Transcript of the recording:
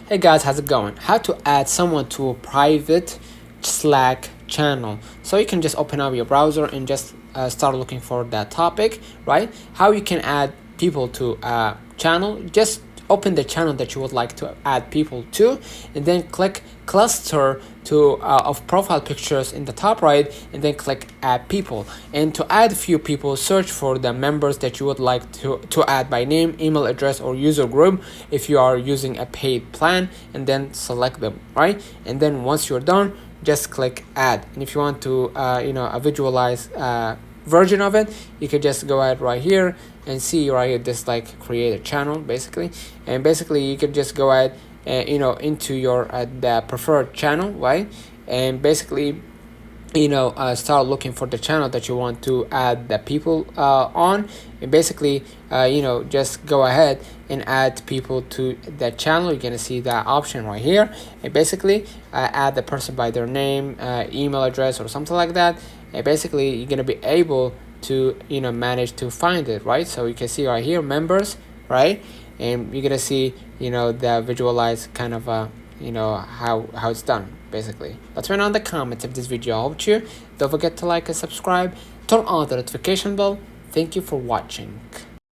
Hey guys, how's it going? How to add someone to a private Slack channel. So you can just open up your browser and just start looking for that topic, right? How you can add people to a channel. Just open the channel that you would like to add people to, and then click cluster to of profile pictures in the top right, and then click add people. And to add a few people, search for the members that you would like to add by name, email address, or user group if you are using a paid plan, and then select them, right? And then once you're done, just click add. And if you want to a visualize version of it, you could just go ahead right here and see right here this like create a channel basically, and basically you could just go ahead into your the preferred channel, right? And basically start looking for the channel that you want to add the people on, and basically just go ahead and add people to that channel. You're gonna see that option right here, and basically add the person by their name, email address, or something like that, and basically you're gonna be able to manage to find it, right? So you can see right here members, right? And you're gonna see the visualize kind of how it's done basically. Let me know in the comments if this video helped you. Don't forget to like and subscribe, turn on the notification bell. Thank you for watching.